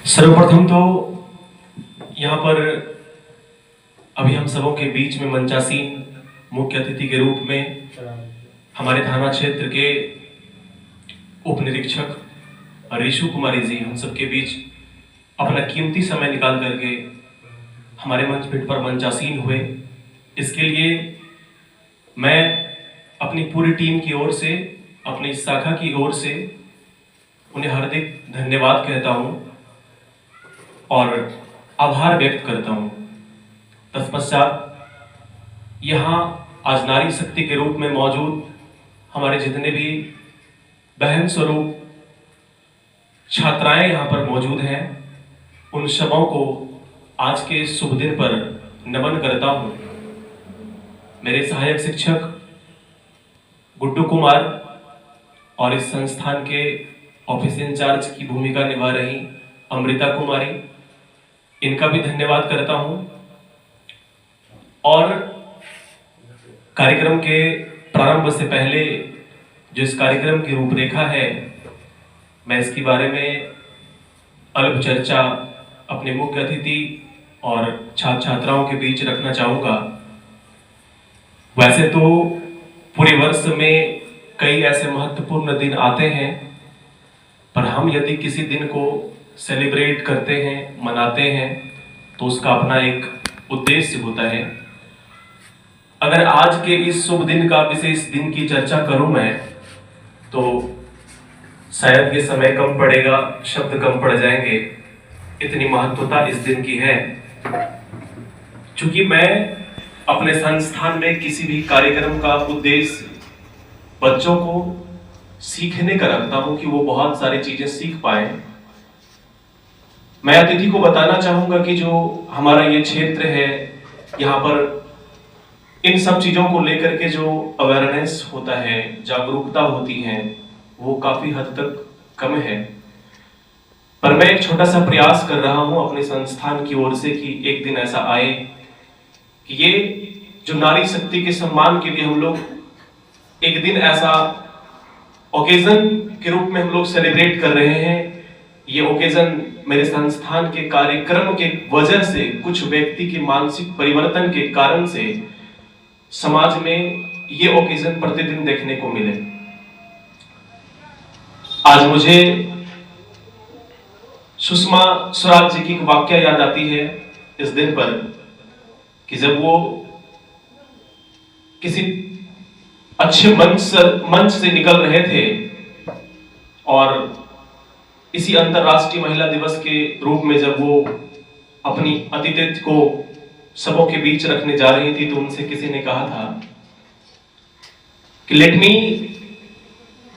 सर्वप्रथम तो यहाँ पर अभी हम सबों के बीच में मंचासीन मुख्य अतिथि के रूप में हमारे थाना क्षेत्र के उप निरीक्षक रिशु कुमारी जी हम सबके बीच अपना कीमती समय निकाल करके हमारे मंच पीठ पर मंचासीन हुए। इसके लिए मैं अपनी पूरी टीम की ओर से, अपनी शाखा की ओर से उन्हें हार्दिक धन्यवाद कहता हूँ और आभार व्यक्त करता हूँ। तत्पश्चात यहाँ आज नारी शक्ति के रूप में मौजूद हमारे जितने भी बहन स्वरूप छात्राएं यहाँ पर मौजूद हैं, उन सबों को आज के शुभ दिन पर नमन करता हूँ। मेरे सहायक शिक्षक गुड्डू कुमार और इस संस्थान के ऑफिस इंचार्ज की भूमिका निभा रही अमृता कुमारी, इनका भी धन्यवाद करता हूँ। और कार्यक्रम के प्रारंभ से पहले जो इस कार्यक्रम की रूपरेखा है, मैं इसके बारे में अल्प चर्चा अपने मुख्य अतिथि और छात्र छात्राओं के बीच रखना चाहूँगा। वैसे तो पूरे वर्ष में कई ऐसे महत्वपूर्ण दिन आते हैं, पर हम यदि किसी दिन को सेलिब्रेट करते हैं, मनाते हैं, तो उसका अपना एक उद्देश्य होता है। अगर आज के इस शुभ दिन का, विशेष दिन की चर्चा करूं मैं, तो शायद ये समय कम पड़ेगा, शब्द कम पड़ जाएंगे, इतनी महत्वता इस दिन की है। चूंकि मैं अपने संस्थान में किसी भी कार्यक्रम का उद्देश्य बच्चों को सीखने का रखता हूं कि वो बहुत सारी चीजें सीख पाए। मैं अतिथि को बताना चाहूंगा कि जो हमारा ये क्षेत्र है, यहाँ पर इन सब चीजों को लेकर के जो अवेयरनेस होता है, जागरूकता होती है, वो काफी हद तक कम है। पर मैं एक छोटा सा प्रयास कर रहा हूं अपने संस्थान की ओर से कि एक दिन ऐसा आए कि ये जो नारी शक्ति के सम्मान के लिए हम लोग एक दिन ऐसा ओकेजन के रूप में हम लोग सेलिब्रेट कर रहे हैं। ये ओकेजन मेरे संस्थान के कार्यक्रम के वजह से, कुछ व्यक्ति के मानसिक परिवर्तन के कारण से समाज में ये ओकेजन प्रतिदिन देखने को मिले। आज मुझे सुषमा स्वराज जी की एक वाक्य याद आती है इस दिन पर, कि जब वो किसी अच्छे मंच से निकल रहे थे और इसी अंतरराष्ट्रीय महिला दिवस के रूप में जब वो अपनी अतिथि को सबों के बीच रखने जा रही थी, तो उनसे किसी ने कहा था कि लेट मी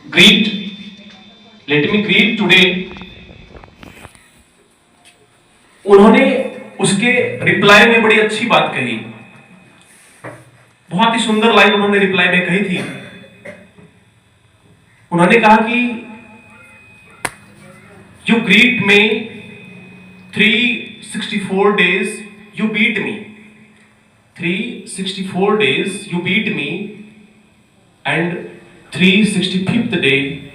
ग्रीट टुडे। उन्होंने उसके रिप्लाई में बड़ी अच्छी बात कही, बहुत ही सुंदर लाइन उन्होंने रिप्लाई में कही थी। उन्होंने कहा कि you greet me 364 days, you beat me. 364 days you beat me, and 365th day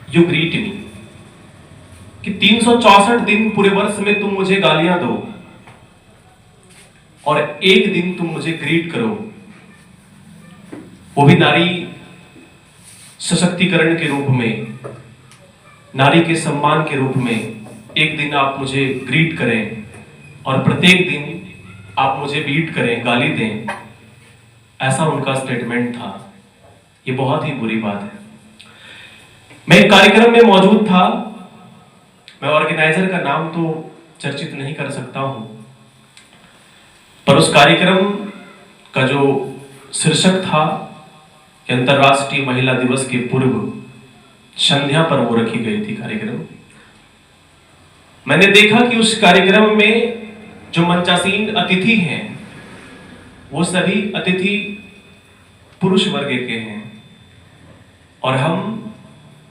you greet me. कि 364 दिन पूरे वर्ष में तुम मुझे गालियां दो और एक दिन तुम मुझे ग्रीट करो, वो भी नारी सशक्तिकरण के रूप में, नारी के सम्मान के रूप में। एक दिन आप मुझे ग्रीट करें और प्रत्येक दिन आप मुझे बीट करें, गाली दें, ऐसा उनका स्टेटमेंट था। ये बहुत ही बुरी बात है। मैं एक कार्यक्रम में मौजूद था, मैं ऑर्गेनाइजर का नाम तो चर्चित नहीं कर सकता हूं, पर उस कार्यक्रम का जो शीर्षक था कि अंतरराष्ट्रीय महिला दिवस के पूर्व संध्या पर वो रखी गई थी कार्यक्रम। मैंने देखा कि उस कार्यक्रम में जो मंचासीन अतिथि हैं, वो सभी अतिथि पुरुष वर्ग के हैं और हम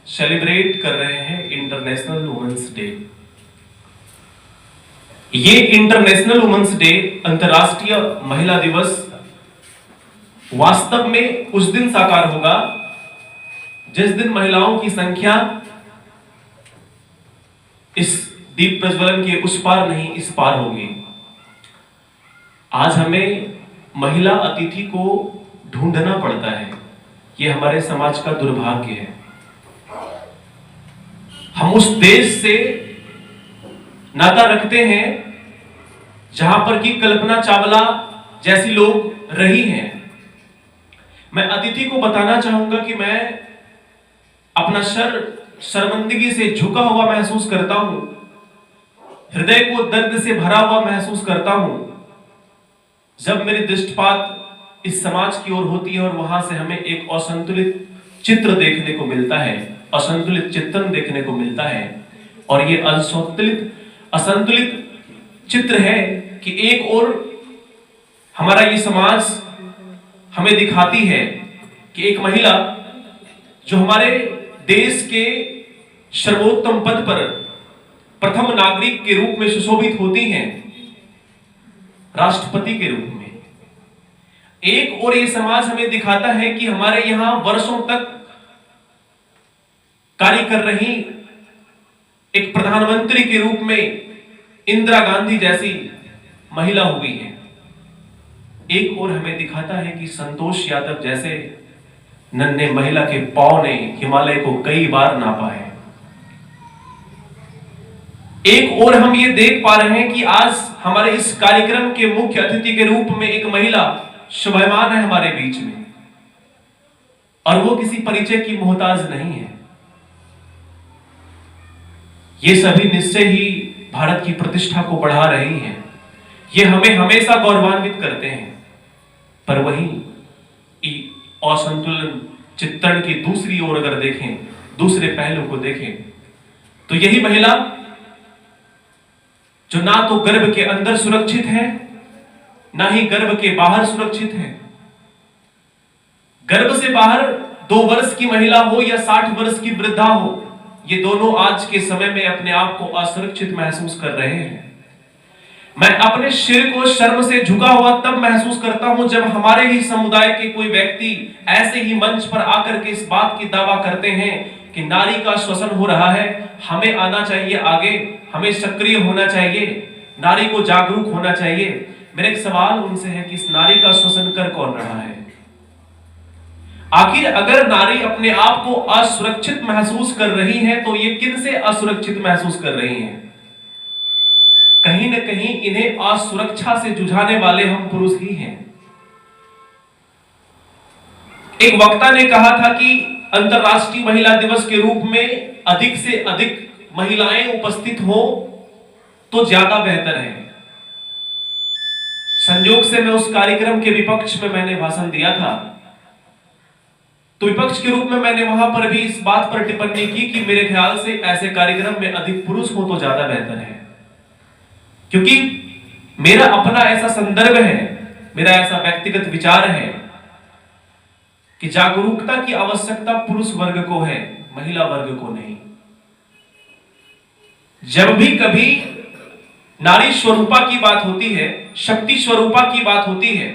सेलिब्रेट कर रहे हैं इंटरनेशनल वुमेन्स डे। ये इंटरनेशनल वुमेन्स डे, अंतरराष्ट्रीय महिला दिवस, वास्तव में उस दिन साकार होगा जिस दिन महिलाओं की संख्या इस दीप प्रज्वलन के उस पार नहीं इस पार होगी। आज हमें महिला अतिथि को ढूंढना पड़ता है, ये हमारे समाज का दुर्भाग्य है। हम उस देश से नाता रखते हैं जहां पर कि कल्पना चावला जैसी लोग रही हैं। मैं अतिथि को बताना चाहूंगा कि मैं अपना शर्मिंदगी से झुका हुआ महसूस करता हूं, हृदय को दर्द से भरा हुआ महसूस करता हूं जब मेरी दृष्टिपात इस समाज की ओर होती है और वहां से हमें एक असंतुलित चित्र देखने को मिलता है, असंतुलित चित्रण देखने को मिलता है। और ये असंतुलित चित्र है कि एक ओर हमारा ये समाज हमें दिखाती है कि एक महिला जो हमारे देश के सर्वोत्तम पद पर प्रथम नागरिक के रूप में सुशोभित होती हैं, राष्ट्रपति के रूप में। एक और ये समाज हमें दिखाता है कि हमारे यहां वर्षों तक कार्य कर रही एक प्रधानमंत्री के रूप में इंदिरा गांधी जैसी महिला हुई है। एक और हमें दिखाता है कि संतोष यादव जैसे नन्हे महिला के पांव ने हिमालय को कई बार नापा है। एक और हम ये देख पा रहे हैं कि आज हमारे इस कार्यक्रम के मुख्य अतिथि के रूप में एक महिला शोभायमान है हमारे बीच में, और वो किसी परिचय की मोहताज नहीं है। ये सभी निश्चय ही भारत की प्रतिष्ठा को बढ़ा रही हैं, ये हमें हमेशा गौरवान्वित करते हैं। पर वहीं असंतुलन चित्रण की दूसरी ओर अगर देखें, दूसरे पहलू को देखें, तो यही महिला जो ना तो गर्भ के अंदर सुरक्षित है, ना ही गर्भ के बाहर सुरक्षित है। गर्भ से बाहर 2 वर्ष की महिला हो या 60 वर्ष की वृद्धा हो, ये दोनों आज के समय में अपने आप को असुरक्षित महसूस कर रहे हैं। मैं अपने सिर को शर्म से झुका हुआ तब महसूस करता हूं जब हमारे ही समुदाय के कोई व्यक्ति ऐसे ही मंच पर आकर के इस बात की दावा करते हैं कि नारी का शोषण हो रहा है, हमें आना चाहिए आगे, हमें सक्रिय होना चाहिए, नारी को जागरूक होना चाहिए। मेरा एक सवाल उनसे है कि इस नारी का शोषण कर कौन रहा है? आखिर अगर नारी अपने आप को असुरक्षित महसूस कर रही है तो ये किन से असुरक्षित महसूस कर रही हैं? कहीं न कहीं इन्हें असुरक्षा से जुझाने वाले हम पुरुष ही हैं। एक वक्ता ने कहा था कि अंतर्राष्ट्रीय महिला दिवस के रूप में अधिक से अधिक महिलाएं उपस्थित हो तो ज्यादा बेहतर है। संयोग से मैं उस कार्यक्रम के विपक्ष में मैंने भाषण दिया था, तो विपक्ष के रूप में मैंने वहां पर भी इस बात पर टिप्पणी की कि मेरे ख्याल से ऐसे कार्यक्रम में अधिक पुरुष हो तो ज्यादा बेहतर है, क्योंकि मेरा अपना ऐसा संदर्भ है, मेरा ऐसा व्यक्तिगत विचार है कि जागरूकता की आवश्यकता पुरुष वर्ग को है, महिला वर्ग को नहीं। जब भी कभी नारी स्वरूपा की बात होती है, शक्ति स्वरूपा की बात होती है,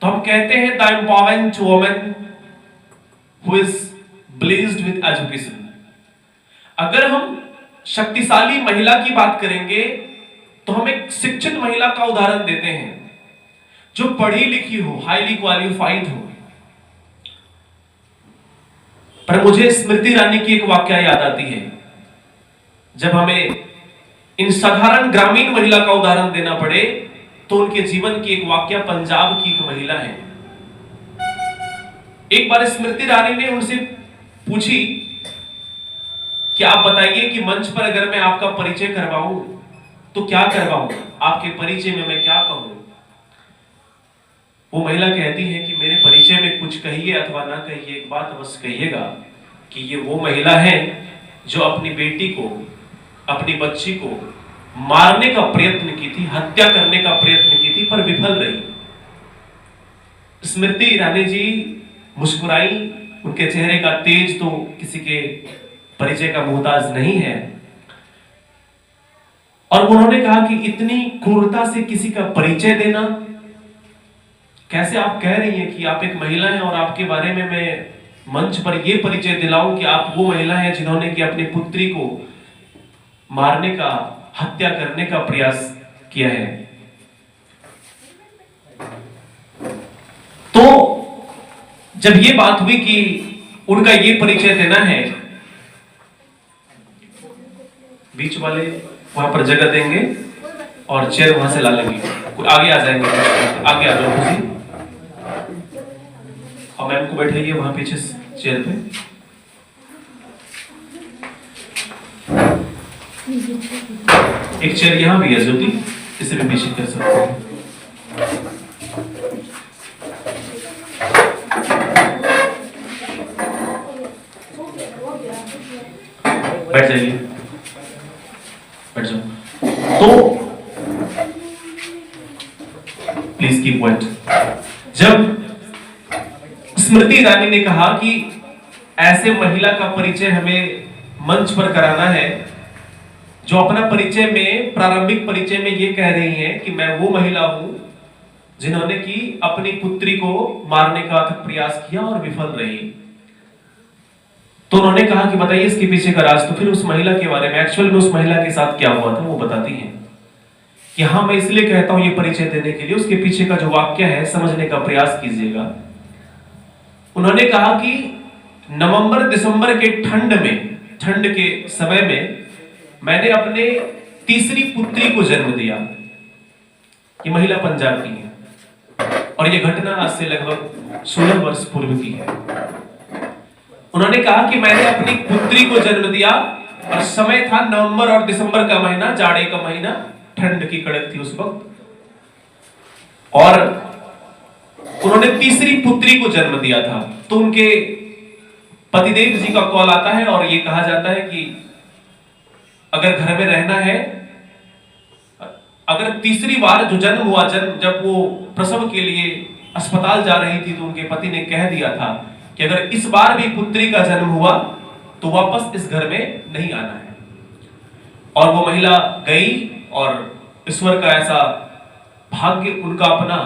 तो हम कहते हैं the empowerment woman who is blessed with education. अगर हम शक्तिशाली महिला की बात करेंगे तो हम एक शिक्षित महिला का उदाहरण देते हैं जो पढ़ी लिखी हो, हाईली क्वालिफाइड हो। पर मुझे स्मृति ईरानी की एक वाकया याद आती है, जब हमें इन साधारण ग्रामीण महिला का उदाहरण देना पड़े तो उनके जीवन की एक वाकया पंजाब की एक महिला है। एक बार स्मृति ईरानी ने उनसे पूछी कि आप बताइए कि मंच पर अगर मैं आपका परिचय करवाऊं तो क्या करवाऊं, आपके परिचय में मैं क्या कहूं? वो महिला कहती है कि मेरे परिचय में कुछ कहिए अथवा ना कहिए, एक बात अवश्य कहिएगा कि ये वो महिला है जो अपनी बेटी को, अपनी बच्ची को मारने का प्रयत्न की थी, हत्या करने का प्रयत्न की थी, पर विफल रही। स्मृति ईरानी जी मुस्कुराई, उनके चेहरे का तेज तो किसी के परिचय का मोहताज नहीं है, और उन्होंने कहा कि इतनी क्रूरता से किसी का परिचय देना, कैसे आप कह रही हैं कि आप एक महिला हैं और आपके बारे में मैं मंच पर यह परिचय दिलाऊं कि आप वो महिला हैं जिन्होंने कि अपनी पुत्री को मारने का, हत्या करने का प्रयास किया है। तो जब ये बात हुई कि उनका ये परिचय देना है, बीच वाले वहां पर जगह देंगे और चेयर वहां से ला लेंगे, आगे आ जाएंगे, आगे आ जाओ खुशी, और मैम को बैठाइए वहां पीछे चेयर पे। एक चेयर यहां भी है ज्योति, इसे भी पीछे कर सकते हैं। बैठ जाइए, बैठ जाओ। तो प्लीज कीप क्वाइट। जब स्मृति ईरानी ने कहा कि ऐसे महिला का परिचय हमें मंच पर कराना है जो अपना परिचय में, प्रारंभिक परिचय में ये कह रही हैं कि मैं वो महिला हूं जिन्होंने की अपनी पुत्री को मारने का अथक प्रयास किया और विफल रही, तो उन्होंने कहा कि बताइए इसके पीछे का राज। तो फिर उस महिला के बारे में, एक्चुअल में उस महिला के साथ क्या हुआ था वो बताती हैं कि हाँ, मैं इसलिए कहता हूं ये परिचय देने के लिए, उसके पीछे का जो वाक्य है समझने का प्रयास कीजिएगा। उन्होंने कहा कि नवंबर दिसंबर के ठंड के समय में मैंने अपने तीसरी पुत्री को जन्म दिया। ये महिला पंजाब की है और ये घटना आज से लगभग 16 वर्ष पूर्व की है। उन्होंने कहा कि मैंने अपनी पुत्री को जन्म दिया और समय था नवंबर और दिसंबर का महीना, जाड़े का महीना, ठंड की कड़क थी उस वक्त, और उन्होंने तीसरी पुत्री को जन्म दिया था। तो उनके पतिदेव जी का कॉल आता है और ये कहा जाता है कि अगर घर में रहना है, अगर तीसरी बार जो जन्म हुआ, जब वो प्रसव के लिए अस्पताल जा रही थी तो उनके पति ने कह दिया था कि अगर इस बार भी पुत्री का जन्म हुआ तो वापस इस घर में नहीं आना है। और वो महिला गई और ईश्वर का ऐसा भाग्य उनका अपना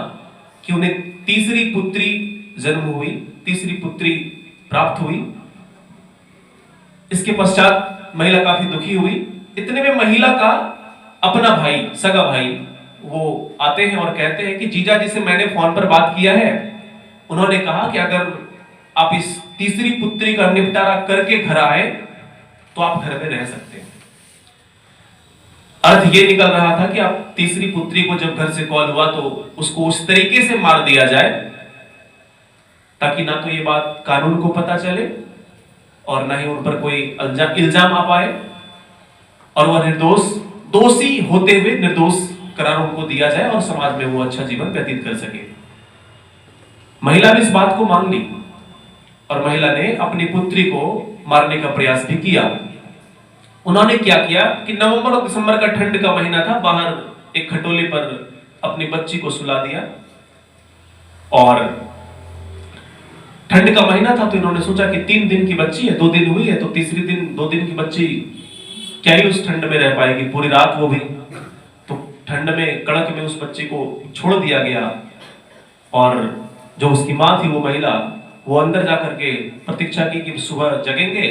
कि उन्हें तीसरी पुत्री जन्म हुई, तीसरी पुत्री प्राप्त हुई। इसके पश्चात महिला काफी दुखी हुई। इतने में महिला का अपना भाई, सगा भाई, वो आते हैं और कहते हैं कि जीजा जी से मैंने फोन पर बात किया है, उन्होंने कहा कि अगर आप इस तीसरी पुत्री का निपटारा करके घर आए तो आप घर में रह सकते हैं। अर्थ ये निकल रहा था कि आप तीसरी पुत्री को जब घर से कॉल हुआ तो उसको उस तरीके से मार दिया जाए ताकि ना तो ये बात कानून को पता चले और ना ही उन पर कोई इल्जाम आ पाए और वह दोषी होते हुए निर्दोष करार उनको दिया जाए और समाज में वो अच्छा जीवन व्यतीत कर सके। महिला ने इस बात को मान ली और महिला ने अपनी पुत्री को मारने का प्रयास भी किया। उन्होंने क्या किया कि नवंबर और दिसंबर का ठंड का महीना था, बाहर एक खटोले पर अपनी बच्ची को सुला दिया और ठंड का महीना था तो इन्होंने सोचा कि 3 दिन की बच्ची है, 2 दिन हुई है, तो तीसरी दिन 2 दिन की बच्ची क्या ही उस ठंड में रह पाएगी पूरी रात, वो भी तो ठंड में, कड़क में उस बच्ची को छोड़ दिया गया। और जो उसकी माँ थी, वो महिला, वो अंदर जाकर के प्रतीक्षा की कि सुबह जगेंगे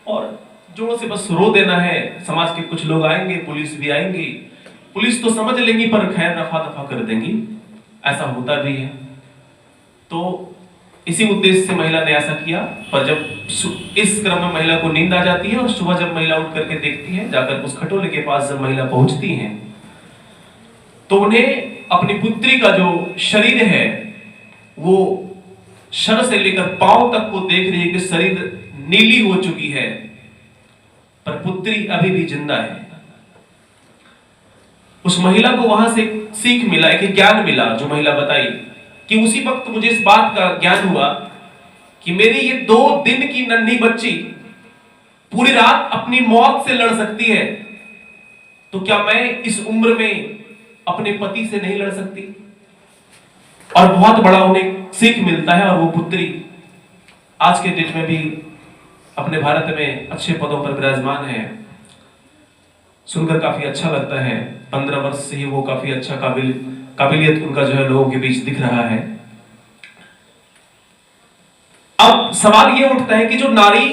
और जोरों से बस रो देना है, समाज के कुछ लोग आएंगे, पुलिस भी आएंगी, पुलिस तो समझ लेंगी पर खैर रफा दफा कर देंगी। ऐसा होता भी है। तो इसी उद्देश्य से महिला ने ऐसा किया। पर जब इस क्रम में महिला को नींद आ जाती है और सुबह जब महिला उठ करके देखती है, जाकर उस खटोले के पास जब महिला पहुंचती है तो उन्हें अपनी पुत्री का जो शरीर है वो सर से लेकर पांव तक को देख रही है कि शरीर नीली हो चुकी है पर पुत्री अभी भी जिंदा है। उस महिला को वहां से सीख मिला, एक ज्ञान मिला, जो महिला बताई कि उसी वक्त मुझे इस बात का ज्ञान हुआ कि मेरी ये 2 दिन की नन्ही बच्ची पूरी रात अपनी मौत से लड़ सकती है, तो क्या मैं इस उम्र में अपने पति से नहीं लड़ सकती? और बहुत बड़ा उन्हें सीख मिलता है और वो पुत्री आज के डेट में भी अपने भारत में अच्छे पदों पर विराजमान है। सुनकर काफी अच्छा लगता है। 15 वर्ष से ही वो काफी अच्छा काबिलियत उनका जो है लोगों के बीच दिख रहा है। अब सवाल ये उठता है कि जो नारी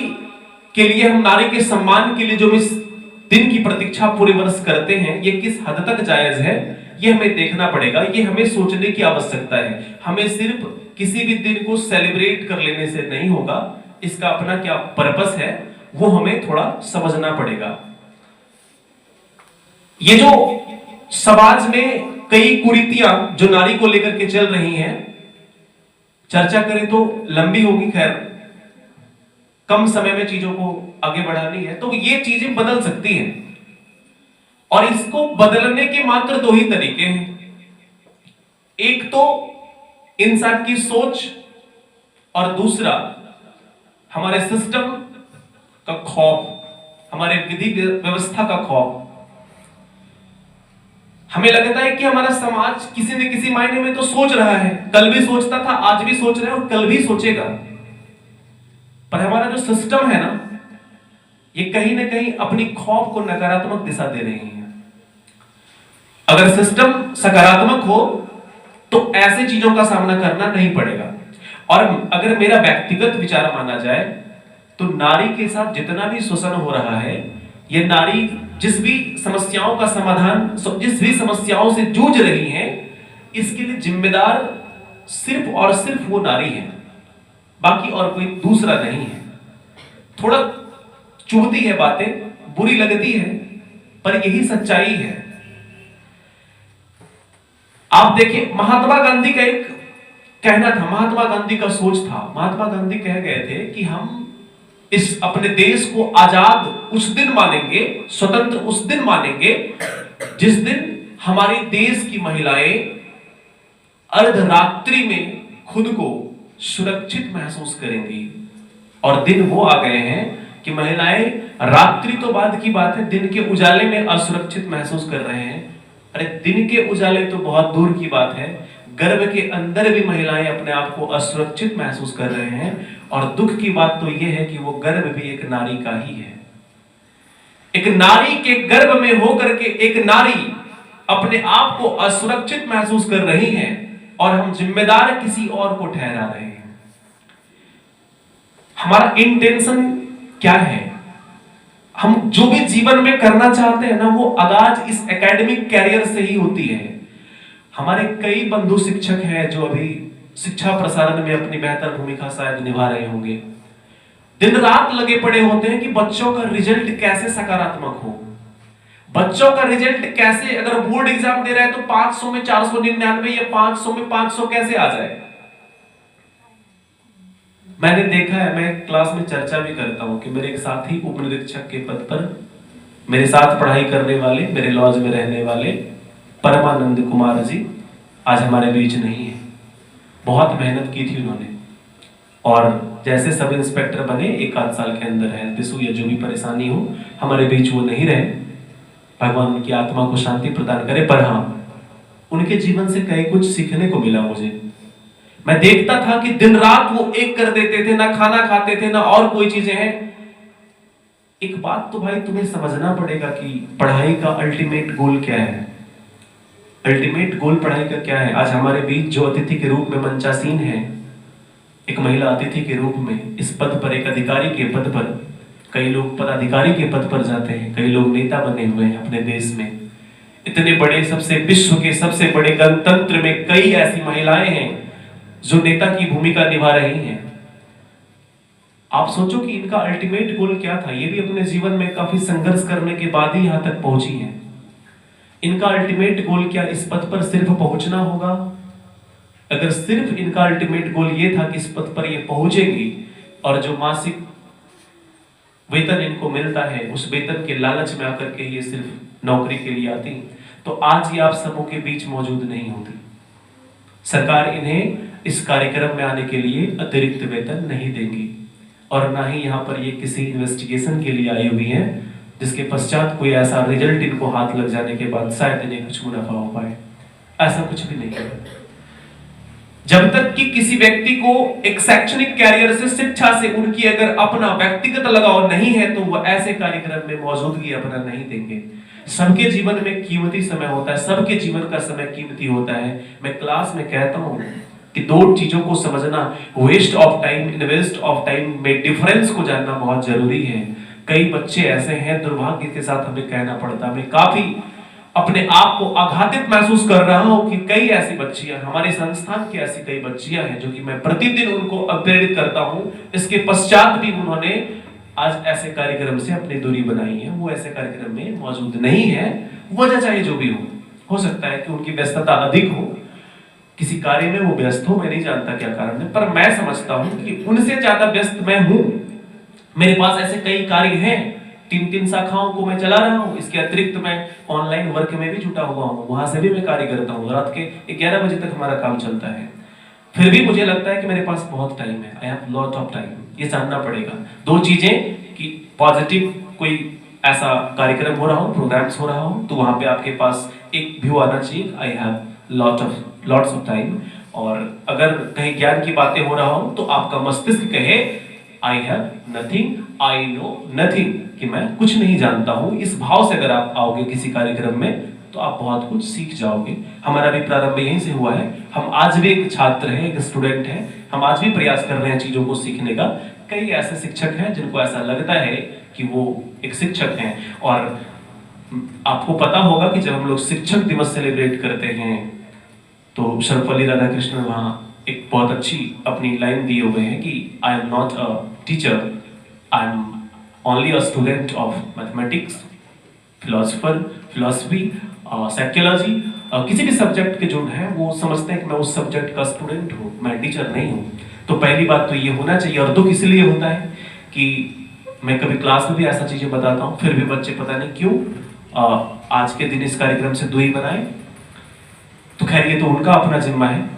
के लिए, हम नारी के सम्मान के लिए जो इस दिन की प्रतीक्षा पूरे वर्ष करते हैं, ये किस हद तक जायज है, ये हमें देखना पड़ेगा। ये हमें सोचने की आवश्यकता है। हमें सिर्फ किसी भी दिन को सेलिब्रेट कर लेने से नहीं होगा, इसका अपना क्या पर्पस है वो हमें थोड़ा समझना पड़ेगा। ये जो समाज में कई कुरीतियां जो नारी को लेकर के चल रही हैं, चर्चा करें तो लंबी होगी, खैर कम समय में चीजों को आगे बढ़ानी है, तो ये चीजें बदल सकती हैं। और इसको बदलने के मात्र दो ही तरीके हैं। एक तो इंसान की सोच और दूसरा हमारे सिस्टम का खौफ, हमारे विधि व्यवस्था का खौफ। हमें लगता है कि हमारा समाज किसी न किसी मायने में तो सोच रहा है, कल भी सोचता था, आज भी सोच रहा है और कल भी सोचेगा। पर हमारा जो सिस्टम है ना, ये कहीं ना कहीं अपनी खौफ को नकारात्मक दिशा दे रही है। अगर सिस्टम सकारात्मक हो तो ऐसे चीजों का सामना करना नहीं पड़ेगा। और अगर मेरा व्यक्तिगत विचार माना जाए तो नारी के साथ जितना भी शोषण हो रहा है, ये नारी जिस भी समस्याओं का समाधान, जिस भी समस्याओं से जूझ रही है, इसके लिए जिम्मेदार सिर्फ और सिर्फ वो नारी है, बाकी और कोई दूसरा नहीं है। थोड़ा चुभती है बातें, बुरी लगती है, पर यही सच्चाई है। आप देखिए, महात्मा गांधी का एक कहना था, महात्मा गांधी का सोच था। महात्मा गांधी कह गए थे कि हम इस अपने देश को आजाद उस दिन मानेंगे, स्वतंत्र उस दिन मानेंगे जिस दिन हमारे देश की महिलाएं अर्धरात्रि में खुद को सुरक्षित महसूस करेंगी। और दिन वो आ गए हैं कि महिलाएं रात्रि तो बाद की बात है, दिन के उजाले में असुरक्षित महसूस कर रहे हैं। अरे दिन के उजाले तो बहुत दूर की बात है, गर्भ के अंदर भी महिलाएं अपने आप को असुरक्षित महसूस कर रहे हैं। और दुख की बात तो यह है कि वो गर्भ भी एक नारी का ही है। एक नारी के गर्भ में होकर के एक नारी अपने आप को असुरक्षित महसूस कर रही है और हम जिम्मेदार किसी और को ठहरा रहे हैं। हमारा इंटेंशन क्या है? हम जो भी जीवन में करना चाहते हैं ना, वो आगाज इस एकेडमिक कैरियर से ही होती है। हमारे कई बंधु शिक्षक हैं जो अभी शिक्षा प्रसारण में अपनी बेहतर भूमिका शायद निभा रहे होंगे। दिन रात लगे पड़े होते हैं कि बच्चों का रिजल्ट कैसे सकारात्मक हो, बच्चों का रिजल्ट कैसे, अगर बोर्ड एग्जाम दे रहा है तो 500 में 499 या 500 में 500 कैसे आ जाए। मैंने देखा है, मैं क्लास में चर्चा भी करता हूं कि मेरे एक साथी उप निरीक्षक के पद पर मेरे साथ पढ़ाई करने वाले, मेरे लॉज में रहने वाले परमानंद कुमार जी आज हमारे बीच नहीं है। बहुत मेहनत की थी उन्होंने और जैसे सब इंस्पेक्टर बने, एक आध साल के अंदर हेल्थ इशू या जो भी परेशानी हो, हमारे बीच वो नहीं रहे। भगवान उनकी आत्मा को शांति प्रदान करे। पर हाँ, उनके जीवन से कई कुछ सीखने को मिला मुझे। मैं देखता था कि दिन रात वो एक कर देते थे, ना खाना खाते थे ना और कोई चीजें हैं। एक बात तो भाई तुम्हें समझना पड़ेगा कि पढ़ाई का अल्टीमेट गोल क्या है। अल्टीमेट गोल पढ़ाई का क्या है? आज हमारे बीच जो अतिथि के रूप में मंचासीन है, एक महिला अतिथि के रूप में इस पद पर, एक अधिकारी के पद पर, कई लोग पदाधिकारी के पद पर जाते हैं, कई लोग नेता बने हुए हैं अपने देश में। इतने बड़े, सबसे विश्व के सबसे बड़े गणतंत्र में कई ऐसी महिलाएं हैं जो नेता की भूमिका निभा रही हैं। आप सोचो कि इनका अल्टीमेट गोल क्या था। ये भी अपने जीवन में काफी संघर्ष करने के बाद ही यहां तक पहुंची हैं। इनका अल्टीमेट गोल क्या? इस पद पर सिर्फ पहुंचना होगा। अगर सिर्फ इनका अल्टीमेट गोल ये था कि इस पद पर ये पहुंचेगी और जो मासिक वेतन इनको मिलता है उस वेतन के लालच में आकर के ये सिर्फ नौकरी के लिए आती, तो आज ये आप सबों के बीच मौजूद नहीं होती। सरकार इन्हें इस कार्यक्रम में आने के लिए अतिरिक्त वेतन नहीं देंगी और ना ही यहाँ पर ये किसी इन्वेस्टिगेशन के लिए आई हुई है जिसके पश्चात कोई ऐसा रिजल्ट इनको हाथ लग जाने के बाद शायद इन्हें कुछ मुनाफा हो पाए। ऐसा कुछ भी नहीं है। जब तक कि किसी व्यक्ति को एक शैक्षणिक कैरियर से, शिक्षा से उनकी अगर अपना व्यक्तिगत लगाव नहीं है तो वह ऐसे कार्यक्रम में मौजूदगी अपना नहीं देंगे। सबके जीवन में कीमती समय होता है, सबके जीवन का समय कीमती होता है। मैं क्लास में कहता हूं कि दो चीजों को समझना, waste of time, invest of time में डिफरेंस को जानना बहुत जरूरी है। कई बच्चे ऐसे हैं, दुर्भाग्य के साथ हमें कहना पड़ता, मैं काफी अपने आप को आघातित महसूस कर रहा हूं कि कई ऐसी बच्चियां, हमारे संस्थान की ऐसी कई बच्चियां हैं जो कि मैं प्रतिदिन उनको प्रेरित करता हूं, इसके पश्चात भी उन्होंने आज ऐसे कार्यक्रम से अपनी दूरी बनाई है, वो ऐसे कार्यक्रम में मौजूद नहीं है। वजह चाहे जो भी हो सकता है कि उनकी व्यस्तता अधिक हो, किसी कार्य में वो व्यस्त हो, मैं नहीं जानता क्या कारण है, पर मैं समझता हूं कि उनसे ज्यादा व्यस्त मैं हूं। मेरे पास ऐसे कई कार्य हैं, 3 शाखाओं को मैं चला रहा हूं, इसके अतिरिक्त मैं ऑनलाइन वर्क में भी जुटा हुआ हूं, वहां से भी मैं कार्य करता हूं, रात के 11 बजे तक हमारा काम चलता है। फिर भी मुझे लगता है कि मेरे पास बहुत टाइम है, I have lot of time. ये जानना पड़ेगा दो चीजें, कि पॉजिटिव कोई ऐसा कार्यक्रम हो रहा हो, प्रोग्राम्स हो रहा हो, तो वहां पे आपके पास एक व्यू आना चाहिए, I have lots of time. और अगर कहीं ज्ञान की बातें हो रहा हो तो आपका मस्तिष्क कहे I have nothing, I know nothing, कि मैं कुछ नहीं जानता हूं। इस भाव से अगर आप आओगे किसी कार्यक्रम में तो आप बहुत कुछ सीख जाओगे। हमारा भी प्रारंभ यहीं से हुआ है, हम आज भी एक छात्र हैं, एक स्टूडेंट हैं, हम आज भी प्रयास कर रहे हैं चीजों को सीखने का। कई ऐसे शिक्षक हैं जिनको ऐसा लगता है कि वो एक शिक्षक हैं, और आपको पता होगा कि जब हम लोग शिक्षक दिवस सेलिब्रेट करते हैं तो सर्वपल्ली राधाकृष्णन वहां एक बहुत अच्छी अपनी लाइन दिए हुए हैं कि I am not a teacher, I am only a student of mathematics, philosophy, psychology, किसी भी सब्जेक्ट के जो है वो समझते हैं कि मैं उस सब्जेक्ट का स्टूडेंट हूँ, मैं टीचर नहीं हूँ। तो पहली बात तो ये होना चाहिए। और दुख इसलिए होता है कि मैं कभी क्लास में भी ऐसा चीजें बताता हूँ, फिर भी बच्चे पता नहीं क्यों आज के दिन इस कार्यक्रम से दूरी बनाए। तो खैर ये तो उनका अपना जिम्मा है।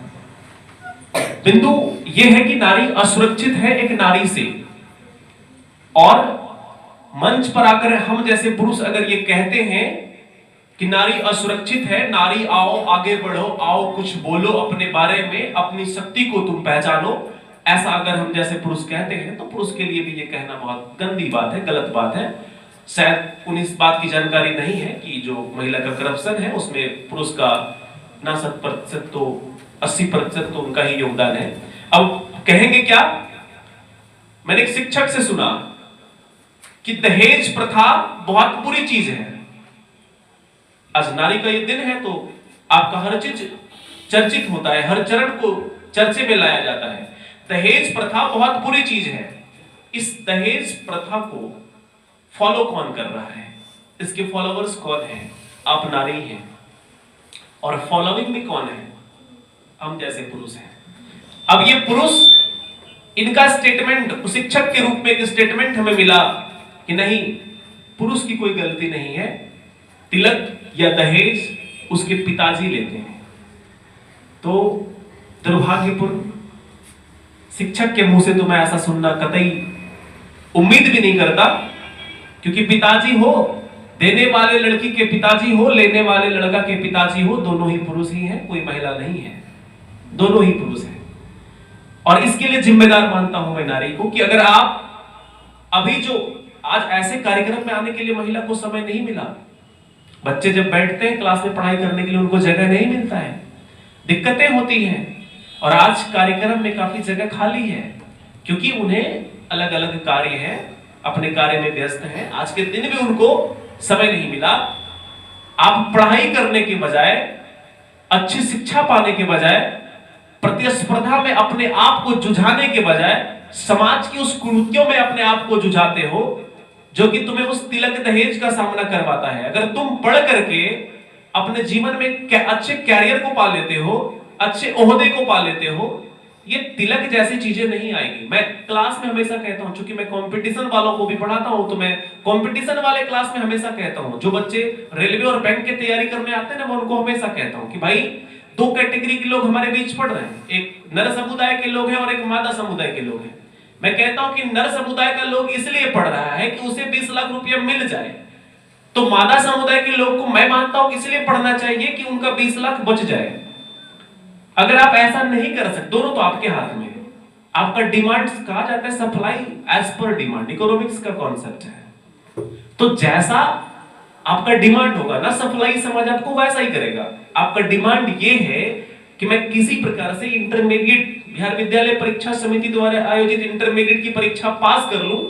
बिंदु ये है कि नारी असुरक्षित है एक नारी से, और मंच पर आकर हम जैसे पुरुष अगर ये कहते हैं कि नारी असुरक्षित है, नारी आओ आगे बढ़ो, आओ कुछ बोलो अपने बारे में, अपनी शक्ति को तुम पहचानो, ऐसा अगर हम जैसे पुरुष कहते हैं तो पुरुष के लिए भी ये कहना बहुत गंदी बात है, गलत बात है। शायद उन्हें इस बात की जानकारी नहीं है कि जो महिला का करप्शन है उसमें पुरुष का ना 7% तो 80% तो उनका ही योगदान है। अब कहेंगे क्या, मैंने एक शिक्षक से सुना कि दहेज प्रथा बहुत बुरी चीज है। आज नारी का ये दिन है तो आपका हर चीज चर्चित होता है, हर चरण को चर्चे में लाया जाता है। दहेज प्रथा बहुत बुरी चीज है। इस दहेज प्रथा को फॉलो कौन कर रहा है, इसके फॉलोवर्स कौन हैं? आप नारी हैं, और फॉलोइंग भी कौन है? हम जैसे पुरुष हैं। अब ये पुरुष, इनका स्टेटमेंट शिक्षक के रूप में एक स्टेटमेंट हमें मिला कि नहीं, पुरुष की कोई गलती नहीं है, तिलक या दहेज उसके पिताजी लेते हैं। तो दुर्भाग्यपूर्ण, शिक्षक के मुंह से तो मैं ऐसा सुनना कतई उम्मीद भी नहीं करता, क्योंकि पिताजी हो, देने वाले लड़की के पिताजी हो, लेने वाले लड़का के पिताजी हो, दोनों ही पुरुष ही हैं, कोई महिला नहीं है, दोनों ही पुरुष हैं। और इसके लिए जिम्मेदार मानता हूं मैं नारी को कि अगर आप अभी जो आज ऐसे कार्यक्रम में आने के लिए महिला को समय नहीं मिला, बच्चे जब बैठते हैं क्लास में पढ़ाई करने के लिए उनको जगह नहीं मिलता है, दिक्कतें होती हैं, और आज कार्यक्रम में काफी जगह खाली है क्योंकि उन्हें अलग अलग कार्य है, अपने कार्य में व्यस्त हैं, आज के दिन भी उनको समय नहीं मिला। आप पढ़ाई करने के बजाय, अच्छी शिक्षा पाने के बजाय, प्रतिस्पर्धा में अपने आप को जुझाने के बजाय समाज की उस कुरीतियों में अपने आप को जुझाते हो जो कि तुम्हें उस तिलक दहेज का सामना करवाता है। अगर तुम पढ़ करके अपने जीवन में अच्छे कैरियर को पा लेते हो, अच्छे ओहदे को पा लेते हो, ये तिलक जैसी चीजें नहीं आएगी। मैं क्लास में हमेशा कहता हूं, क्योंकि मैं कंपटीशन वालों को भी पढ़ाता हूं, तो मैं कंपटीशन वाले क्लास में हमेशा कहता हूं, जो बच्चे रेलवे और बैंक की तैयारी करने आते हैं ना, मैं उनको हमेशा कहता हूं कि भाई 2 कैटेगरी के लोग हमारे बीच पढ़ रहे हैं, एक नर समुदाय के लोग हैं और एक मादा समुदाय के लोग हैं। मैं कहता हूं कि नर समुदाय का लोग इसलिए पढ़ रहा है कि उसे 20 लाख रुपया मिल जाए, तो मादा समुदाय के लोग को मैं मानता हूं कि इसलिए पढ़ना चाहिए कि उनका 20 लाख बच जाए। अगर आप ऐसा नहीं कर सकते, दोनों तो आपके हाथ में है। आपका डिमांड कहा जाता है supply as per demand, economics का कॉन्सेप्ट है। तो जैसा आपका डिमांड होगा ना, सप्लाई समझ आपको वैसा ही करेगा। आपका डिमांड ये है कि मैं किसी प्रकार से इंटरमीडिएट, बिहार विद्यालय परीक्षा समिति द्वारा आयोजित इंटरमीडिएट की परीक्षा पास कर लूं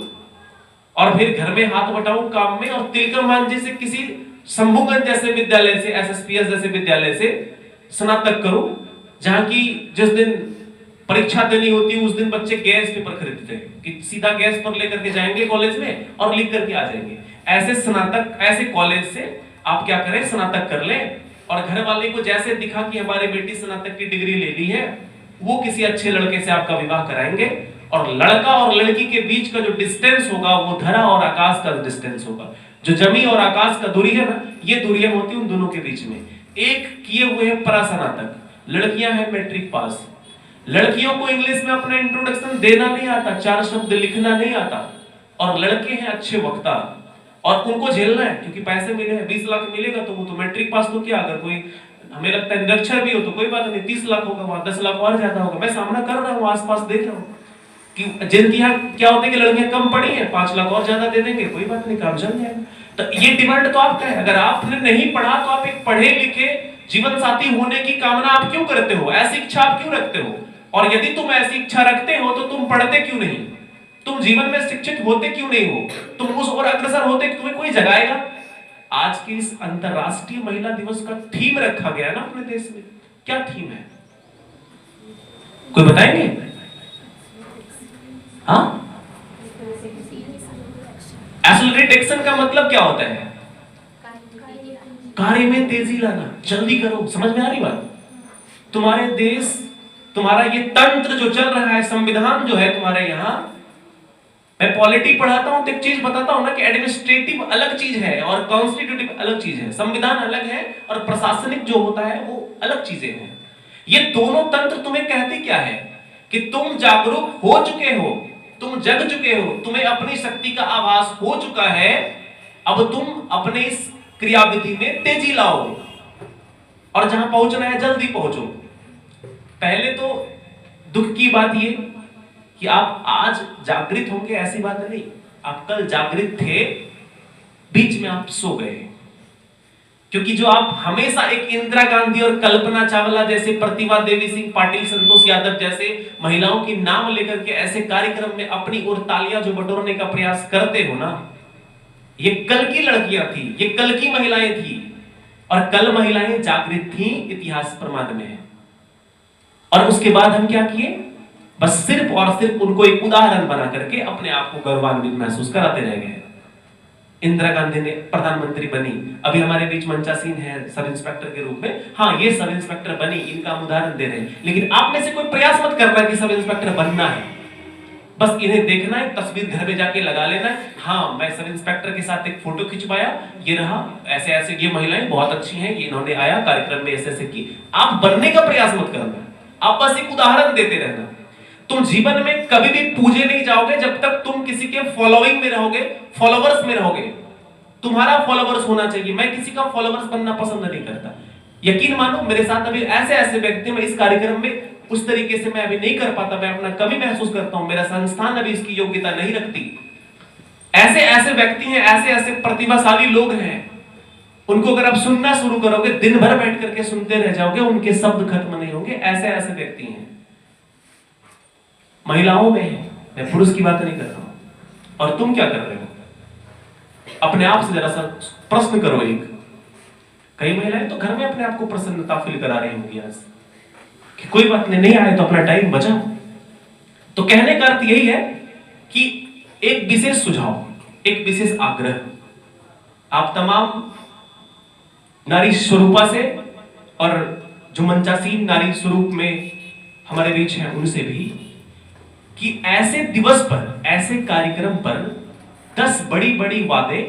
और फिर घर में हाथ बटाऊं काम में, और तिलकम मांझी से किसी शंभुगंज जैसे विद्यालय से, एसएसपीएस जैसे विद्यालय से स्नातक करूं, जहां की जिस दिन परीक्षा देनी होती है उस दिन बच्चे गैस पेपर खरीदते हैं कि सीधा गैस पर लेकर के जाएंगे कॉलेज में और लिख करके आ जाएंगे। ऐसे स्नातक, ऐसे कॉलेज से आप क्या करें, स्नातक कर लें, और घर वाले को जैसे दिखा कि हमारी बेटी स्नातक की डिग्री ले ली है, वो किसी अच्छे लड़के से आपका विवाह कराएंगे, और लड़का और लड़की के बीच का जो डिस्टेंस होगा वो धरा और आकाश का डिस्टेंस होगा। जो जमीन और आकाश का दूरी है ना, ये दूरियां होती है उन दोनों के बीच में। एक किए हुए हैं परास्नातक, लड़कियां हैं मैट्रिक पास। लड़कियों को इंग्लिश में अपना इंट्रोडक्शन देना नहीं आता, 4 शब्द लिखना नहीं आता, और लड़के हैं अच्छे वक्ता, और उनको झेलना है क्योंकि पैसे मिले हैं। 20 लाख मिलेगा तो वो तो मैट्रिक पास तो क्या, अगर कोई हमें लगता है निरक्षर भी हो तो कोई बात नहीं, 30 लाख होगा, वहां 10 लाख और ज्यादा होगा। मैं सामना कर रहा हूँ, आसपास देख रहा हूँ कि जिनकी यहाँ क्या होता है कि लड़कियां कम पढ़ी हैं, 5 लाख और ज्यादा दे देंगे, कोई बात नहीं, काम चल जाएगा। तो ये डिमांड तो आपका है। अगर आपने नहीं पढ़ा तो आप एक पढ़े लिखे जीवन साथी होने की कामना आप क्यों करते हो, ऐसी इच्छा आप क्यों रखते हो? और यदि तुम ऐसी इच्छा रखते हो तो तुम पढ़ते क्यों नहीं? तुम जीवन में शिक्षित होते क्यों नहीं हो? तुम उस और अग्रसर होते, तुम्हें कोई जगाएगा? आज के इस अंतरराष्ट्रीय महिला दिवस का थीम रखा गया ना अपने देश में, क्या थीम है, कोई बताएंगे? हाँ, एक्सेलरेट एक्शन का मतलब क्या होता है? कार्य में तेजी लाना, जल्दी करो। समझ में आ रही बात? तुम्हारे देश, तुम्हारा ये तंत्र जो चल रहा है, संविधान जो है तुम्हारे यहाँ, मैं पॉलिटी पढ़ाता हूं तो एक चीज बताता हूं ना कि एडमिनिस्ट्रेटिव अलग चीज है और कॉन्स्टिट्यूटिव अलग चीज है, संविधान अलग है और प्रशासनिक जो होता है वो अलग चीजें हैं। ये दोनों तंत्र तुम्हें कहते क्या है कि तुम जागरूक हो चुके हो, तुम जग चुके हो, तुम्हें अपनी शक्ति का आभास हो चुका है, अब तुम अपने इस क्रियाविधि में तेजी लाओ और जहां पहुंचना है जल्दी पहुंचो। पहले तो दुख की बात ये कि आप आज जागृत होंगे, ऐसी बात नहीं। आप कल जागृत थे, बीच में आप सो गए, क्योंकि जो आप हमेशा एक इंदिरा गांधी और कल्पना चावला जैसे, प्रतिभा देवी सिंह पाटिल, संतोष यादव जैसे महिलाओं की नाम लेकर के ऐसे कार्यक्रम में अपनी ओर तालियां जो बटोरने का प्रयास करते हो ना, ये कल की लड़कियां थी, ये कल की महिलाएं थी, और कल महिलाएं जागृत थी, इतिहास प्रमाण में है। और उसके बाद हम क्या किए? बस सिर्फ और सिर्फ उनको एक उदाहरण बना करके अपने आप को गौरवान्वित महसूस कराते रह गए। इंदिरा गांधी ने प्रधानमंत्री बनी, अभी हमारे बीच मंचा सिंह है सब इंस्पेक्टर के रूप में, हाँ ये सब इंस्पेक्टर बनी, इनका हम उदाहरण दे रहे हैं, लेकिन आप में से कोई प्रयास मत कर रहा है कि सब इंस्पेक्टर बनना है। बस इन्हें देखना है, तस्वीर घर में जाके लगा लेना है, हाँ मैं सब इंस्पेक्टर के साथ एक फोटो खिंचवाया, ये रहा, ऐसे ऐसे ये महिलाएं बहुत अच्छी हैं, ये इन्होंने आया कार्यक्रम में ऐसे ऐसे की। आप बनने का प्रयास मत करना, आप बस एक उदाहरण देते रहना। तुम जीवन में कभी भी पूजे नहीं जाओगे जब तक तुम किसी के फॉलोइंग में रहोगे, फॉलोवर्स में रहोगे। तुम्हारा फॉलोवर्स होना चाहिए। मैं किसी का फॉलोवर्स बनना पसंद नहीं करता। यकीन मानो मेरे साथ अभी ऐसे ऐसे व्यक्ति, मैं इस कार्यक्रम में उस तरीके से मैं अभी नहीं कर पाता, मैं अपना कमी महसूस करता हूं, मेरा संस्थान अभी इसकी योग्यता नहीं रखती। ऐसे ऐसे व्यक्ति हैं, ऐसे ऐसे प्रतिभाशाली लोग हैं, उनको अगर आप सुनना शुरू करोगे, दिन भर बैठ करके सुनते रह जाओगे, उनके शब्द खत्म नहीं होंगे। ऐसे ऐसे व्यक्ति हैं, महिलाओं में है, मैं पुरुष की बात नहीं कर रहा हूं। और तुम क्या कर रहे हो? अपने आप से जरा सा प्रश्न करो। एक कई महिलाएं तो घर में अपने आप को प्रसन्नता फील करा रही होंगी आज कि कोई बात नहीं, आए तो अपना टाइम बचाओ। तो कहने का अर्थ यही है कि एक विशेष सुझाव, एक विशेष आग्रह आप तमाम नारी स्वरूपा से और जो मंचासीन नारी स्वरूप में हमारे बीच हैं उनसे भी, कि ऐसे दिवस पर, ऐसे कार्यक्रम पर 10 बड़ी बड़ी वादे,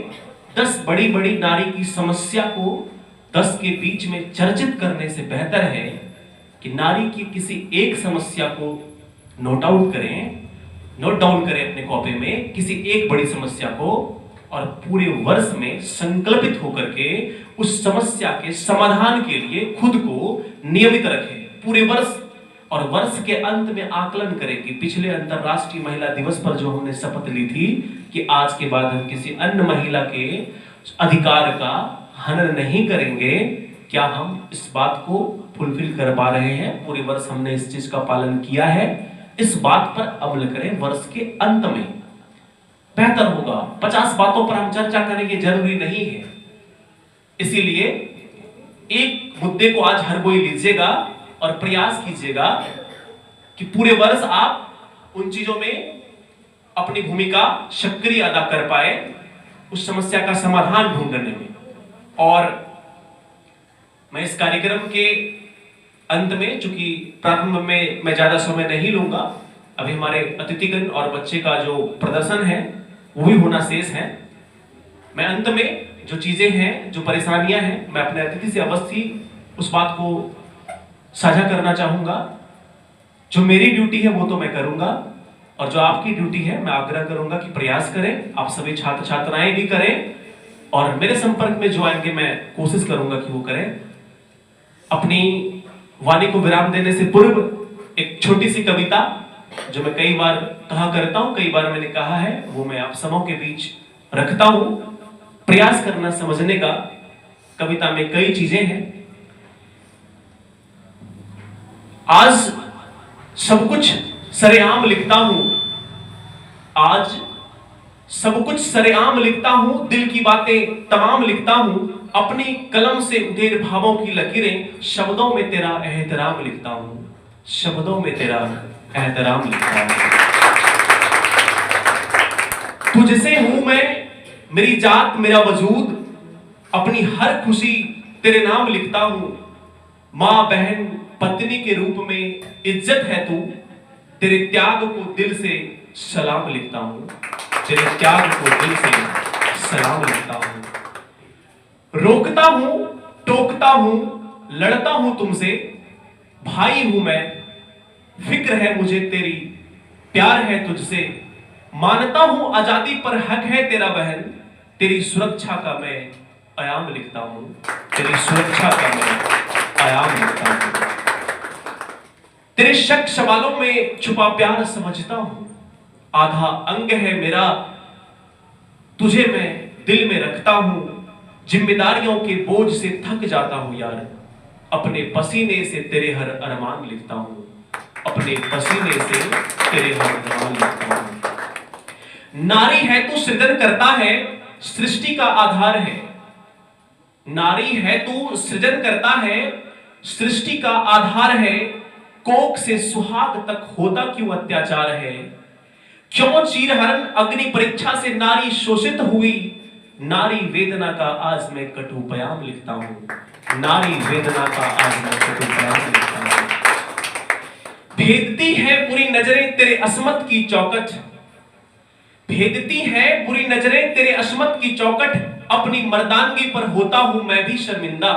10 बड़ी बड़ी नारी की समस्या को 10 के बीच में चर्चित करने से बेहतर है कि नारी की किसी एक समस्या को नोट आउट करें, नोट डाउन करें अपने कॉपी में किसी एक बड़ी समस्या को, और पूरे वर्ष में संकल्पित होकर के उस समस्या के समाधान के लिए खुद को नियमित रखें पूरे वर्ष। और वर्ष के अंत में आकलन करें कि पिछले अंतरराष्ट्रीय महिला दिवस पर जो हमने शपथ ली थी कि आज के बाद हम किसी अन्य महिला के अधिकार का हनन नहीं करेंगे, क्या हम इस बात को फुलफिल कर पा रहे हैं? पूरे वर्ष हमने इस चीज का पालन किया है? इस बात पर अमल करें वर्ष के अंत में। बेहतर होगा। 50 बातों पर हम चर्चा करेंगे जरूरी नहीं है। इसीलिए एक मुद्दे को आज हर कोई लीजिएगा और प्रयास कीजिएगा कि पूरे वर्ष आप उन चीजों में अपनी भूमिका सक्रिय अदा कर पाए, उस समस्या का समाधान ढूंढने में। और मैं इस कार्यक्रम के अंत में, चूंकि प्रारंभ में मैं ज्यादा समय नहीं लूंगा, अभी हमारे अतिथिगण और बच्चे का जो प्रदर्शन है वो भी होना शेष है। मैं अंत में जो चीजें हैं, जो परेशानियां हैं, मैं अपने अतिथि से अवश्य ही उस बात को साझा करना चाहूंगा। जो मेरी ड्यूटी है वो तो मैं करूंगा, और जो आपकी ड्यूटी है मैं आग्रह करूंगा कि प्रयास करें, आप सभी छात्र छात्राएं भी करें, और मेरे संपर्क में जो आएंगे मैं कोशिश करूंगा कि वो करें। अपनी वाणी को विराम देने से पूर्व एक छोटी सी कविता जो मैं कई बार कहा करता हूं, कई बार मैंने कहा है, वो मैं आप सबों के बीच रखता हूं। प्रयास करना समझने का। कविता में कई चीजें हैं। आज सब कुछ सरेआम लिखता हूं, आज सब कुछ सरेआम लिखता हूं, दिल की बातें तमाम लिखता हूं, अपनी कलम से उधेड़ भावों की लकीरें, शब्दों में तेरा एहतराम लिखता हूं, शब्दों में तेरा एहतराम लिखता हूं। तुझसे हूं मैं, मेरी जात मेरा वजूद, अपनी हर खुशी तेरे नाम लिखता हूं, मां बहन पत्नी के रूप में इज्जत है तू, तेरे त्याग को दिल से सलाम लिखता हूं, तेरे त्याग को दिल से सलाम लिखता हूं। रोकता हूं, टोकता हूं, लड़ता हूं तुमसे, भाई हूं मैं, फिक्र है मुझे तेरी, प्यार है तुझसे, मानता हूं आजादी पर हक है तेरा बहन, तेरी सुरक्षा का मैं आयाम लिखता हूं, तेरी सुरक्षा का मैं आयाम लिखता हूं। तेरे शक सवालों में छुपा प्यार समझता हूं, आधा अंग है मेरा, तुझे मैं दिल में रखता हूं, जिम्मेदारियों के बोझ से थक जाता हूं यार, अपने पसीने से तेरे हर अरमान लिखता हूं, अपने पसीने से तेरे हर अरमान लिखता हूं। नारी है तू सृजन करता है, सृष्टि का आधार है, नारी है तू सृजन करता है, सृष्टि का आधार है, कोख से सुहाग तक होता क्यों अत्याचार है, क्यों चीरहरण अग्नि परीक्षा से नारी शोषित हुई, नारी वेदना का आज मैं कटु बयान लिखता हूं, नारी वेदना का आज मैं कटु बयान लिखता हूं। भेदती है बुरी नजरें तेरे अस्मत की चौकट, भेदती है बुरी नजरें तेरे अस्मत की चौकट, अपनी मर्दानगी पर होता हूं मैं भी शर्मिंदा,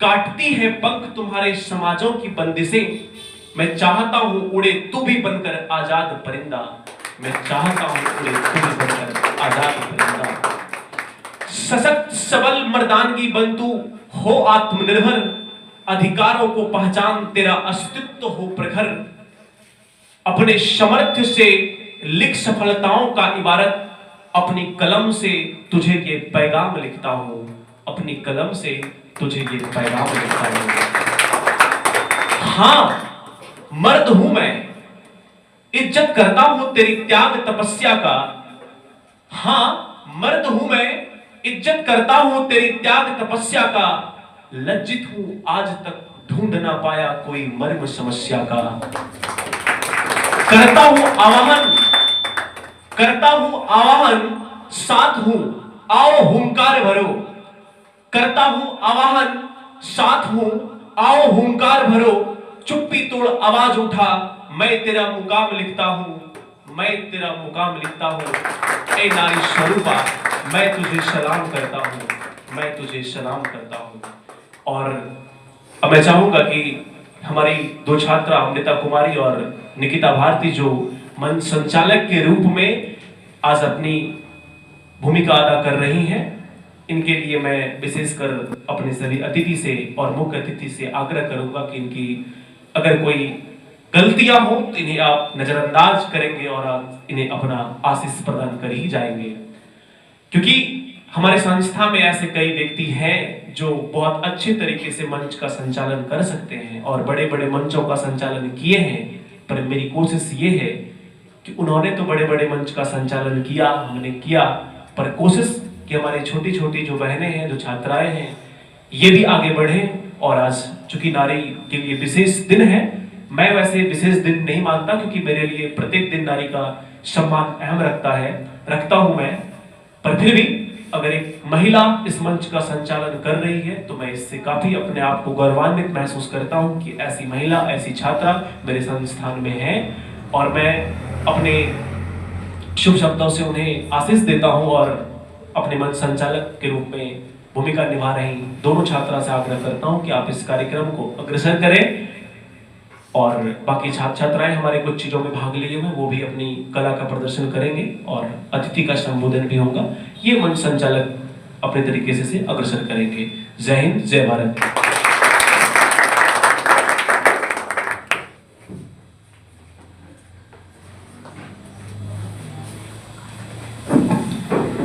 काटती है पंख तुम्हारे समाजों की बंदिशें, मैं चाहता हूं उड़े तू भी बनकर आजाद परिंदा, मैं चाहता हूं उड़े तू भी बनकर आजाद परिंदा। सशक्त सबल मर्दानगी बन तू हो आत्मनिर्भर, अधिकारों को पहचान तेरा अस्तित्व हो प्रखर, अपने सामर्थ्य से लिख सफलताओं का इबारत, अपनी कलम से तुझे ये पैगाम लिखता हूं, अपनी कलम से तुझे ये पैगाम लिखता हूं। हां मर्द हूं मैं, इज्जत करता हूं तेरी त्याग तपस्या का, हां मर्द हूं मैं, इज्जत करता हूं तेरी त्याग तपस्या का, लज्जित हूं आज तक ढूंढ ना पाया कोई मर्म समस्या का, करता हूं आवाहन, करता हूं आवाहन, साथ हूं आओ हुंकार भरो, करता हूं आवाहन, साथ हूं आओ हुंकार भरो, चुप्पी तोड़ आवाज उठा, मैं तेरा मुकाम लिखता हूं, मैं तेरा मुकाम लिखता हूं। ए नारी स्वरूपा मैं तुझे सलाम करता हूं, मैं तुझे सलाम करता हूं। और अब मैं चाहूंगा कि हमारी दो छात्रा अमृता कुमारी और निकिता भारती जो मंच संचालक के रूप में आज अपनी भूमिका अदा कर रही हैं, इनके लिए मैं विशेषकर अपने सभी अतिथि से और मुख्य अतिथि से आग्रह करूंगा कि इनकी अगर कोई गलतियां हो तो इन्हें आप नजरअंदाज करेंगे और आप इन्हें अपना आशीष प्रदान कर ही जाएंगे, क्योंकि हमारे संस्था में ऐसे कई व्यक्ति हैं जो बहुत अच्छे तरीके से मंच का संचालन कर सकते हैं और बड़े बड़े मंचों का संचालन किए हैं, पर मेरी कोशिश ये है कि उन्होंने तो बड़े बड़े मंच का संचालन किया, हमने किया, पर कोशिश कि हमारी छोटी छोटी जो बहनें हैं, जो छात्राएं हैं, ये भी आगे बढ़े। और आज चूंकि नारी के लिए विशेष दिन है, मैं वैसे विशेष दिन नहीं मानता, क्योंकि मेरे लिए प्रत्येक दिन नारी का सम्मान अहम रखता हूं मैं, पर फिर भी अगर एक महिला इस मंच का संचालन कर रही है तो मैं इससे काफी अपने आप को गौरवान्वित महसूस करता हूं कि ऐसी महिला, ऐसी छात्रा मेरे संस्थान में है, और मैं अपने शुभ शब्दों से उन्हें आशीष देता हूं और अपने मंच संचालक के रूप में भूमिका निभा रही दोनों छात्रा से आग्रह करता हूं कि आप इस कार्यक्रम को अग्रसर करें, और बाकी छात्र छात्राएं हमारे कुछ चीजों में भाग लिए हुए वो भी अपनी कला का प्रदर्शन करेंगे और अतिथि का संबोधन भी होगा। ये मंच संचालक अपने तरीके से अग्रसर करेंगे। जय हिंद, जय भारत।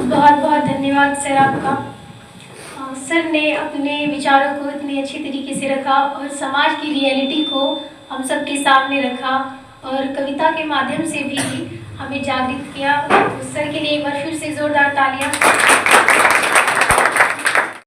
बहुत बहुत धन्यवाद सर आपका। सर ने अपने विचारों को इतनी अच्छी तरीके से रखा और समाज की रियलिटी को हम सबके सामने रखा और कविता के माध्यम से भी हमें जागृत किया। तो सर के लिए